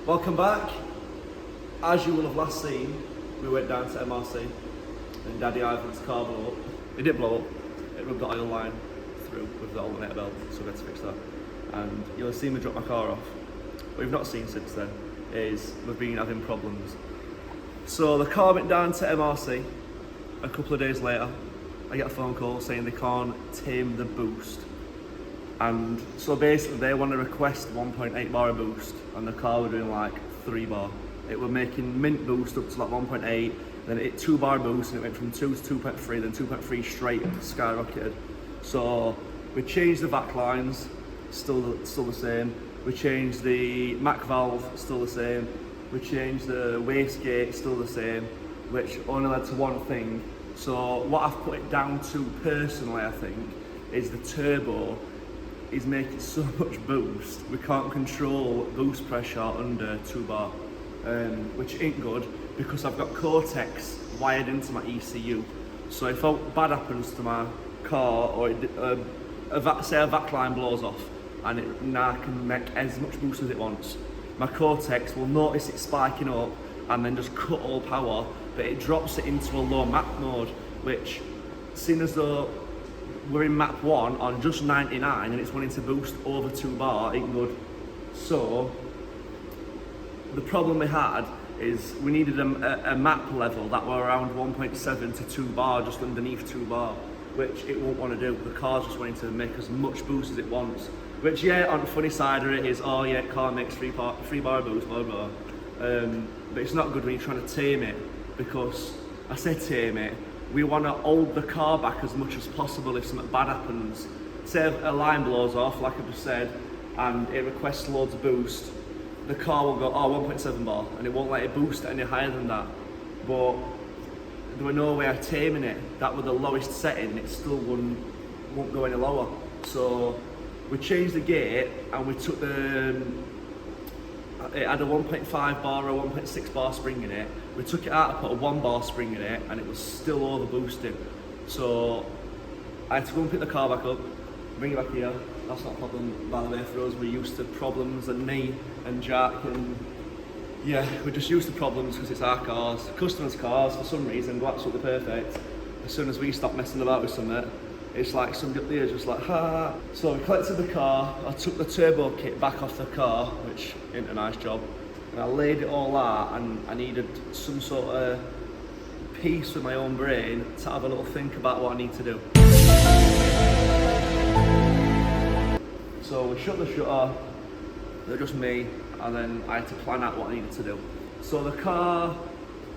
Welcome back. As you will have last seen, we went down to MRC and Daddy Ivan's car blew up. It didn't blow up, it rubbed the oil line through with the alternator belt, so we had to fix that. And you'll have seen me drop my car off. What we've not seen since then is we've been having problems. So the car went down to MRC. A couple of days later, I get a phone call saying they can't tame the boost. And so basically they want to request 1.8 bar of boost, and the car were doing like 3 bar. It were making mint boost up to like 1.8, then it hit 2 bar boost, and it went from 2 to 2.3, then 2.3 straight skyrocketed. So we changed the back lines, still the same. We changed the Mac valve, still the same. We changed the wastegate, still the same, which only led to one thing. So what I've put it down to personally, I think, is the turbo is making so much boost, we can't control boost pressure under 2 bar, which ain't good because I've got Cortex wired into my ECU. So if bad happens to my car, or say a vac line blows off and it now can make as much boost as it wants, my Cortex will notice it spiking up and then just cut all power, but it drops it into a low map mode, which, seeing as though we're in map 1 on just 99 and it's wanting to boost over 2 bar, ain't good. So the problem we had is we needed a map level that were around 1.7 to 2 bar, just underneath 2 bar, which it won't want to do. The car's just wanting to make as much boost as it wants, which, yeah, on the funny side of it is, oh yeah, car makes 3 bar boost, blah blah. But it's not good when you're trying to tame it, because I say tame it, we want to hold the car back as much as possible if something bad happens. Say a line blows off, like I just said, and it requests loads of boost, the car will go, oh, 1.7 bar, and it won't let it boost any higher than that. But there were no way of taming it. That was the lowest setting, it still won't go any lower. So we changed the gate and we took it had a 1.5 bar or 1.6 bar spring in it. We took it out and put a 1 bar spring in it, and it was still over boosting. So I had to go and pick the car back up, bring it back here. That's not a problem, by the way, for us. We're used to problems, and me and Jack, and yeah, we're just used to problems because it's our cars. Customers' cars, for some reason, go absolutely perfect. As soon as we stop messing about with something, it's like somebody up there is just like, ha. So we collected the car, I took the turbo kit back off the car, which ain't a nice job, and I laid it all out, and I needed some sort of peace with my own brain to have a little think about what I need to do. So we shut the shutter, they're just me, and then I had to plan out what I needed to do. So the car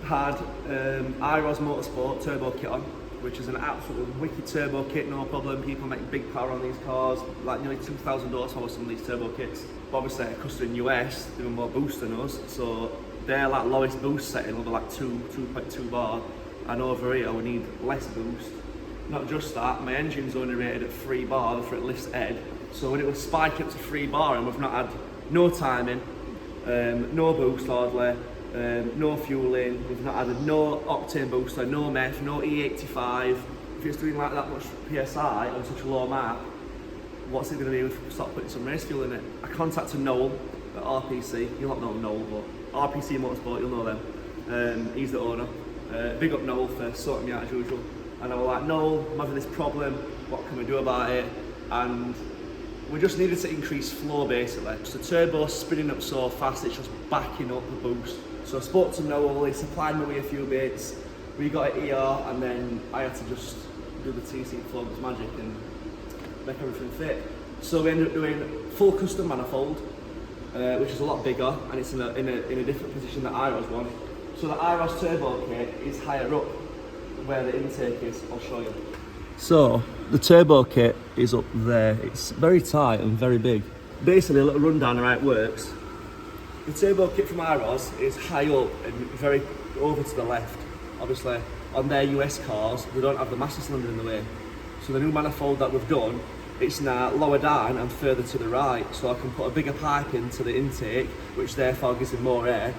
had RPC Motorsport turbo kit on, which is an absolutely wicked turbo kit, no problem. People make big power on these cars, like nearly 2,000 horsepower some of these turbo kits. But obviously, a customer in the US doing more boost than us, so their like lowest boost setting will be like 2.2 bar, and over here we need less boost. Not just that, my engine's only rated at 3 bar before it lifts head, so when it will spike up to 3 bar, and we've not had no timing, no boost hardly, no fueling, we've not had no octane booster, no meth, no E85. If it's doing like that much PSI on such a low map, what's it going to do if we start putting some race fuel in it? I contacted Noel at RPC, you'll not know Noel, but RPC Motorsport, you'll know them. He's the owner. Big up Noel for sorting me out as usual. And I was like, Noel, I'm having this problem, what can we do about it? And we just needed to increase flow basically. Just the turbo's spinning up so fast, it's just backing up the boost. So I spoke to Noel, he supplied me with a few bits, we got it here, and then I had to just do the TC Flow's magic and make everything fit. So we ended up doing full custom manifold, which is a lot bigger, and it's in a different position than IROS one. So the IROS turbo kit is higher up, where the intake is, I'll show you. So the turbo kit is up there, it's very tight and very big. Basically, a little rundown of how it works. The turbo kit from IROS is high up and very over to the left. Obviously, on their US cars, we don't have the master cylinder in the way. So the new manifold that we've done, it's now lower down and further to the right. So I can put a bigger pipe into the intake, which therefore gives it more air.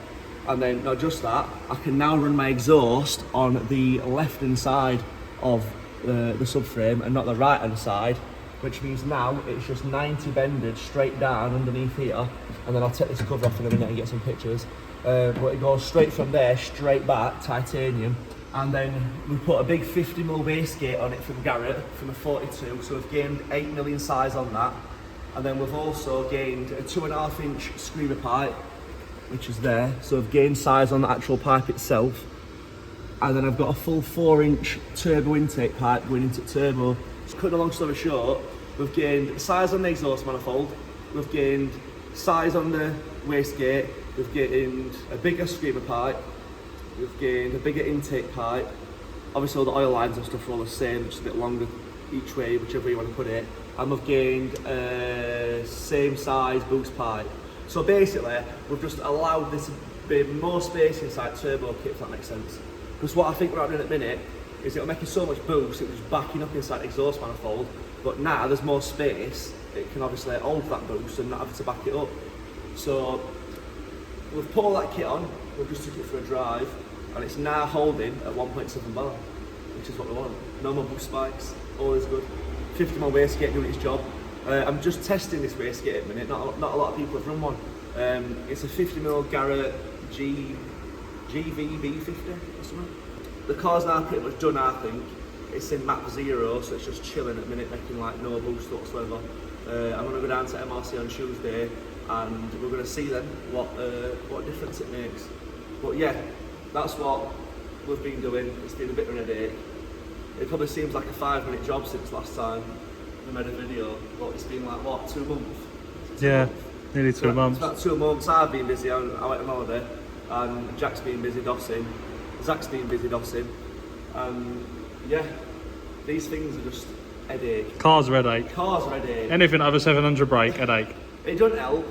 And then, not just that, I can now run my exhaust on the left-hand side of the subframe and not the right-hand side. which means now it's just 90 bended straight down underneath here, and then I'll take this cover off in a minute and get some pictures. But it goes straight from there, straight back, titanium, and then we put a big 50mm wastegate on it from Garrett, from a 42, so we've gained 8mm in size on that, and then we've also gained a 2.5 inch screamer pipe, which is there, so I've gained size on the actual pipe itself, and then I've got a full 4-inch turbo intake pipe going into turbo. So cutting a long story short, we've gained size on the exhaust manifold, we've gained size on the wastegate, we've gained a bigger screamer pipe, we've gained a bigger intake pipe. Obviously all the oil lines and stuff are all the same, just a bit longer each way, whichever you want to put it. And we've gained a same size boost pipe. So basically, we've just allowed this to be more space inside turbo kit, if that makes sense. Because what I think we're doing at the minute is it'll make you so much boost, it was backing up inside the exhaust manifold, but now there's more space, it can obviously hold that boost and not have to back it up. So we've put all that kit on, we've just took it for a drive, and it's now holding at 1.7 bar, which is what we want. No more boost spikes, all is good. 50mm wastegate doing its job. I'm just testing this wastegate at the minute, not a lot of people have run one. It's a 50mm Garrett GVB50 or something. The car's now pretty much done, I think. It's in map 0, so it's just chilling at the minute, making like no boost whatsoever. I'm going to go down to MRC on Tuesday, and we're going to see then what difference it makes. But yeah, that's what we've been doing. It's been a bit of a headache. It probably seems like a 5-minute job since last time we made a video, but it's been like, what, 2 months? Yeah, nearly 2 months. It's about 2 months. I've been busy, I went on holiday, and Jack's been busy dossing, Zach's been busy dossing, and yeah, these things are just headache. Car's a headache. Car's a headache. Anything over 700 brake, headache. It doesn't help.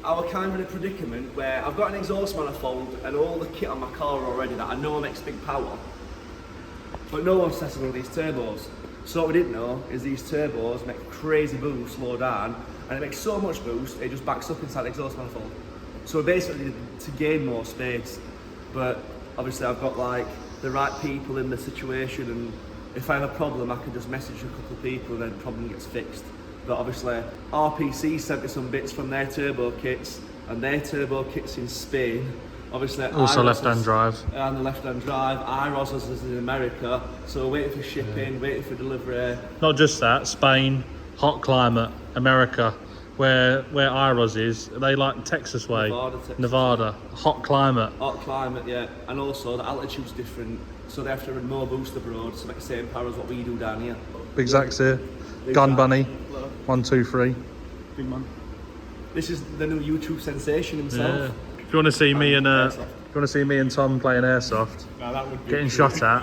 I was kind of in a predicament where I've got an exhaust manifold and all the kit on my car already that I know makes big power, but no one's tested all these turbos. So what we didn't know is these turbos make crazy boost, slow down, and it makes so much boost, it just backs up inside the exhaust manifold. So we're basically to gain more space, but obviously I've got like the right people in the situation, and if I have a problem I can just message a couple of people and then the problem gets fixed. But obviously RPC sent me some bits from their turbo kits, and their turbo kits in Spain. Obviously also left-hand drive. And the left-hand drive. IROS is in America, so waiting for shipping, waiting for delivery. Not just that, Spain, hot climate, America, where IROS is, they like Texas way, Nevada, hot climate. Hot climate, yeah, and also the altitude's different, so they have to run more boost abroad to make the same power as what we do down here. Big Zach's here, Gun Bunny, 1, 2, 3. Big man. This is the new YouTube sensation himself. Yeah. If you want to see me and Tom playing airsoft, that would be getting shot at.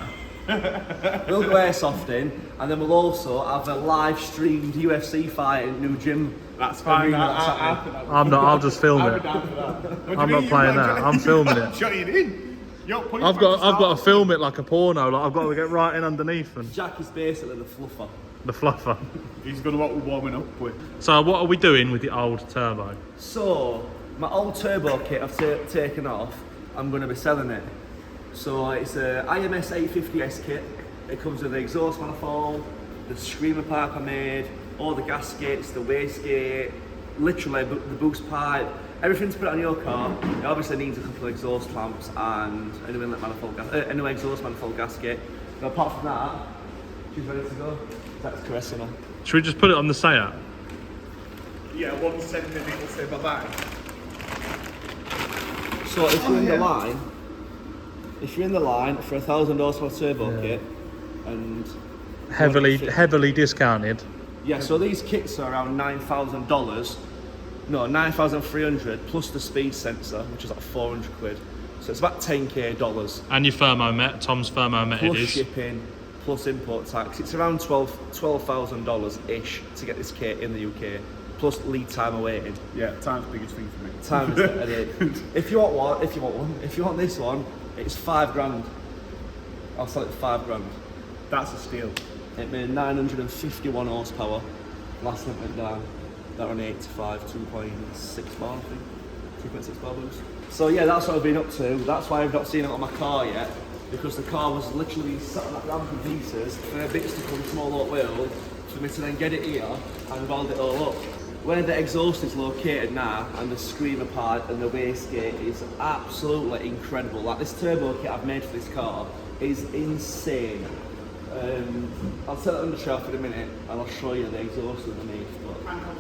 We'll go airsoft in, and then we'll also have a live streamed UFC fight in new gym. That's fine. I'm not. I'll just film it. I'm not playing that. I'm filming it. Shut it in. I've got to film it like a porno. Like I've got to get right in underneath. And Jack is basically the fluffer. The fluffer. He's got what we're warming up with. So what are we doing with the old turbo? So my old turbo kit I've taken off. I'm going to be selling it. So it's a IMS 850S kit. It comes with the exhaust manifold, the screamer pipe I made, all the gaskets, the wastegate, literally the boost pipe, everything to put on your car. It obviously needs a couple of exhaust clamps and a new exhaust manifold gasket. But apart from that, she's ready to go. That's caressing her. Should we just put it on the Seat? Yeah, 1 second and it'll say bye-bye. So if you're in the line for a 1,000 horsepower turbo kit, and heavily discounted. Yeah, so these kits are around $9,000. No, 9,300 plus the speed sensor, which is like 400 quid. So it's about $10K. And your thermomet, Tom's thermomet plus is. Shipping, plus import tax. It's around $12,000 ish to get this kit in the UK. Plus lead time awaiting. Yeah, time's the biggest thing for me. Time is the headache. If you want this one, it's $5,000. I'll sell it for $5,000. That's a steal. It made 951 horsepower. Last time it went down. That on 85, 2.6 bar, I think. 2.6 bar boost. So yeah, that's what I've been up to. That's why I've not seen it on my car yet, because the car was literally sat on that ramp in pieces for bits to come from all over the world for me to then get it here and weld it all up. Where the exhaust is located now and the screamer part and the wastegate is absolutely incredible. Like this turbo kit I've made for this car is insane. I'll set it undershaft in a minute and I'll show you the exhaust underneath.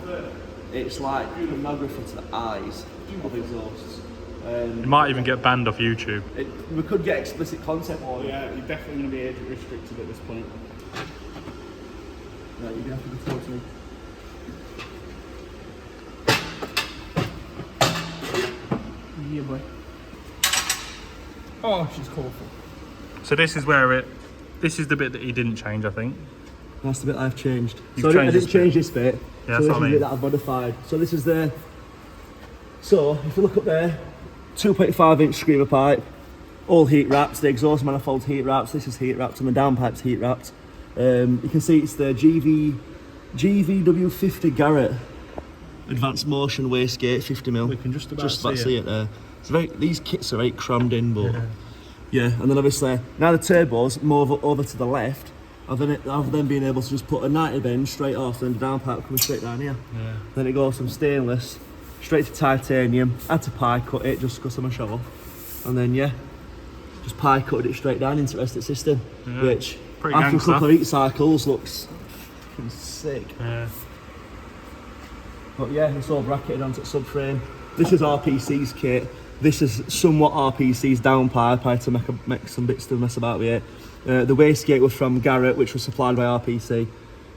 But it's like pornography to the eyes of exhausts. You might even get banned off YouTube. We could get explicit content on. Yeah, you're definitely going to be age restricted at this point. No, you're going to have to talk to me. Yeah, boy. Oh, she's colourful. So this is the bit that he didn't change, I think. That's the bit I've changed. You've So I changed didn't this change this bit. Yeah, so that's this what I is the mean. bit that I've modified. So this is the... So, if you look up there, 2.5 inch screamer pipe, all heat wrapped, the exhaust manifold's heat wrapped, this is heat wrapped, and the downpipe's heat wrapped. You can see it's the GVW50 Garrett Advanced Motion wastegate, 50mm. We can just about see it there. It's these kits are very crammed in, but yeah. And then obviously, now the turbos move over to the left, I've then been able to just put a 90 bend straight off, and the downpipe comes straight down here. Yeah. Then it goes from stainless straight to titanium. I had to pie cut it just because I'm a show off. And then just pie cutted it straight down into the rest of the system, which Pretty after gangster. a couple of heat cycles looks fucking sick. Yeah. But yeah, it's all bracketed onto the subframe. This is RPC's kit. This is somewhat RPC's downpipe. I had to make some bits to mess about with it. The wastegate was from Garrett, which was supplied by RPC.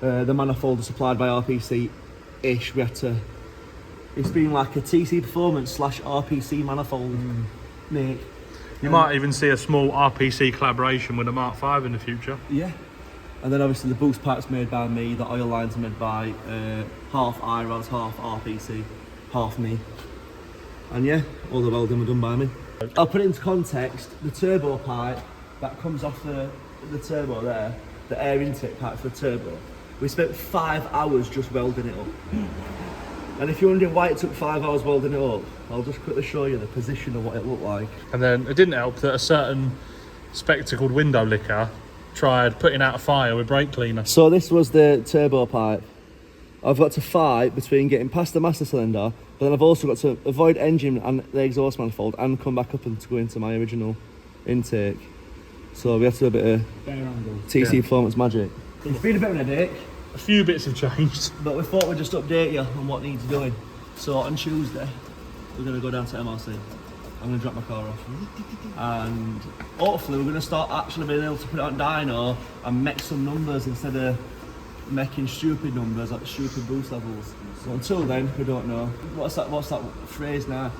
The manifold was supplied by RPC-ish. We had to... It's been like a TC Performance / RPC manifold, mate. You might even see a small RPC collaboration with a Mark V in the future. Yeah. And then obviously the boost pipe's made by me, the oil lines are made by half IROS, half RPC, half me. And yeah, all the welding were done by me. I'll put it into context, the turbo pipe that comes off the turbo there, the air intake pipe for the turbo, we spent 5 hours just welding it up. And if you're wondering why it took 5 hours welding it up, I'll just quickly show you the position of what it looked like. And then it didn't help that a certain spectacled window licker tried putting out a fire with brake cleaner. So this was the turbo pipe. I've got to fight between getting past the master cylinder, but then I've also got to avoid engine and the exhaust manifold and come back up and to go into my original intake. So we have to do a bit of TC Performance magic. It's been a bit of a headache. A few bits have changed. But we thought we'd just update you on what needs doing. So on Tuesday, we're going to go down to MRC. I'm going to drop my car off. And hopefully we're going to start actually being able to put it on dyno and make some numbers instead of making stupid numbers, like stupid boost levels. So until then, we don't know. What's that phrase now?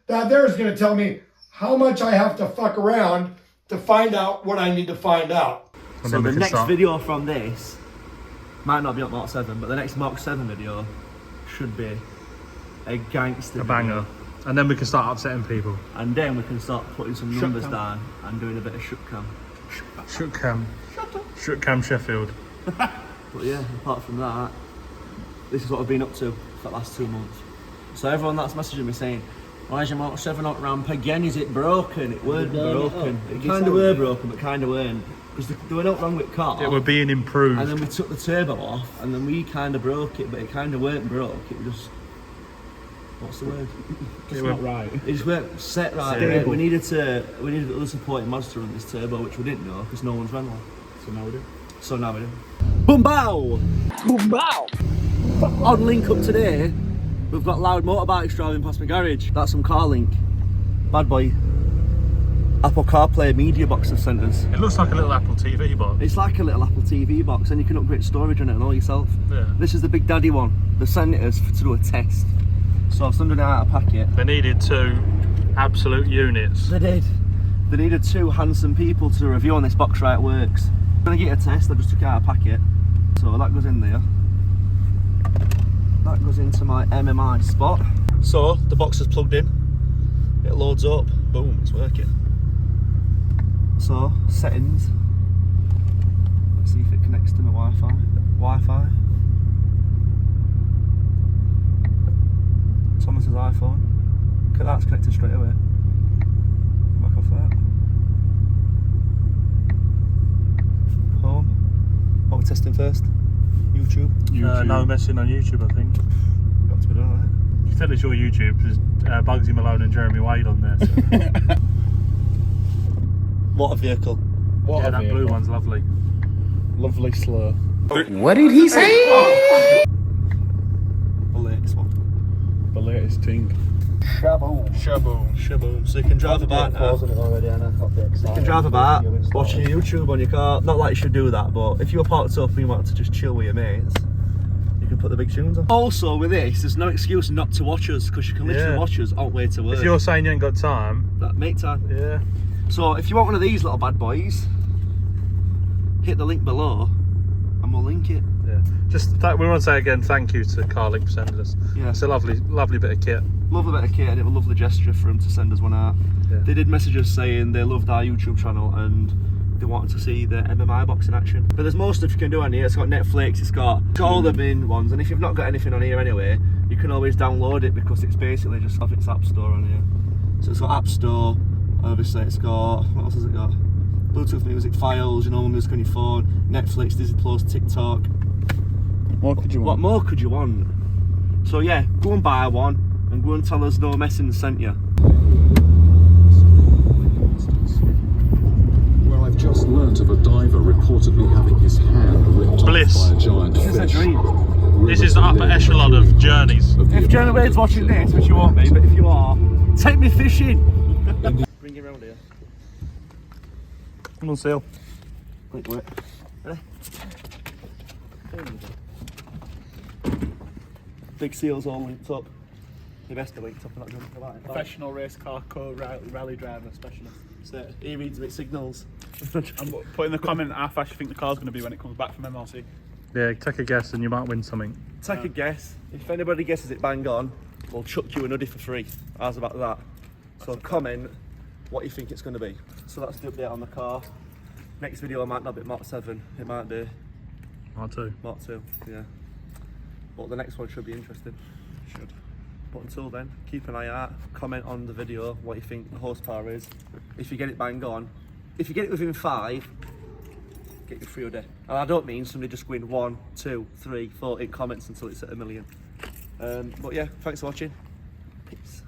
That there is going to tell me how much I have to fuck around to find out what I need to find out. And So then we the can next start. video from this might not be on Mark 7, but the next Mark 7 video should be a gangster A banger. And then we can start upsetting people. And then we can start putting some numbers down and doing a bit of shook cam. Shook Cam Sheffield. But yeah, apart from that, this is what I've been up to for the last 2 months. So everyone that's messaging me saying, why is your Mark 7 not ramp again? Is it broken? It weren't broken. It kind of were broken, but kind of weren't. Because there were nothing wrong with the car. It were being improved. And then we took the turbo off, and then we kind of broke it, but it kind of weren't broke. It was just... What's the word? It's not right. It just weren't set right. Stable. We needed other supporting mods to run this turbo, which we didn't know, because no one's ran one. So now we do. So now we do. Boom bow! Boom bow! On link up today, we've got loud motorbikes driving past my garage. That's some Carlink. Bad boy. Apple CarPlay media box have sent us. It looks like a little Apple TV box. It's like a little Apple TV box, and you can upgrade storage on it and all yourself. Yeah. This is the big daddy one. They sent it us to do a test. So I've sent it out of packet. They needed 2 absolute units. They did. They needed 2 handsome people to do a review on this box, right? It works. I'm gonna get a test. I just took it out of packet. So that goes in there. That goes into my MMI spot. So the box is plugged in. It loads up. Boom, it's working. So settings. Let's see if it connects to my Wi-Fi. Thomas's iPhone. Look at that, it's connected straight away. Back off that. Home. What we're testing first? YouTube? No messing on YouTube, I think. Got to be done, right? You can tell it's your YouTube. There's Bugsy Malone and Jeremy Wade on there. So. What a vehicle. What Yeah, a that vehicle. blue one's lovely. Lovely slur. What did he say? The latest one. The latest thing. Shaboom. Shaboom. Shaboom. So you can drive about now. You can drive about, watching YouTube on your car. Not like you should do that, but if you're parked up and you want to just chill with your mates, you can put the big tunes on. Also with this, there's no excuse not to watch us, because you can literally watch us on way to work. If you're saying you ain't got time, That make time. yeah. So if you want one of these little bad boys, hit the link below and we'll link it. Yeah. Just we want to say again, thank you to Carlinkit for sending us. Yeah. It's a lovely bit of kit. Lovely bit of kit, and it was a lovely gesture for them to send us one out. Yeah. They did message us saying they loved our YouTube channel and they wanted to see the MMI box in action. But there's more stuff you can do on here. It's got Netflix, it's got all the main ones, and if you've not got anything on here anyway, you can always download it because it's basically just off its App Store on here. So it's got App Store, obviously it's got, what else has it got? Bluetooth music files, you know, music on your phone, Netflix, Disney Plus, TikTok. What could you What want? more could you want? So yeah, go and buy one and go and tell us no messing sent you. Well, I've just learnt of a diver reportedly having his hand ripped Bliss. off by a giant This is a fish. dream. This is the upper echelon of journeys. If Jenna Wade's watching this, which you won't be, but if you are, take me fishing. Bring it round here. Come on, Seal. Quick, wait. Ready? Big seals all linked up. They best be linked up and not jumping about it. Professional race car rally driver specialist. So he reads a bit signals. And put in the comment how fast you think the car's going to be when it comes back from MLC. Yeah, take a guess and you might win something. Take a guess. If anybody guesses it bang on, we'll chuck you an hoodie for free. How's about that? So comment what you think it's going to be. So that's the update on the car. Next video might not be Mark 7, it might be Mine too. Mark 2, yeah. But the next one should be interesting. Should. But until then, keep an eye out, comment on the video what you think the horsepower is. If you get it bang on, if you get it within 5, get your free hoodie. And I don't mean somebody just going 1, 2, 3, 4 in comments until it's at 1 million. But yeah, thanks for watching. Peace.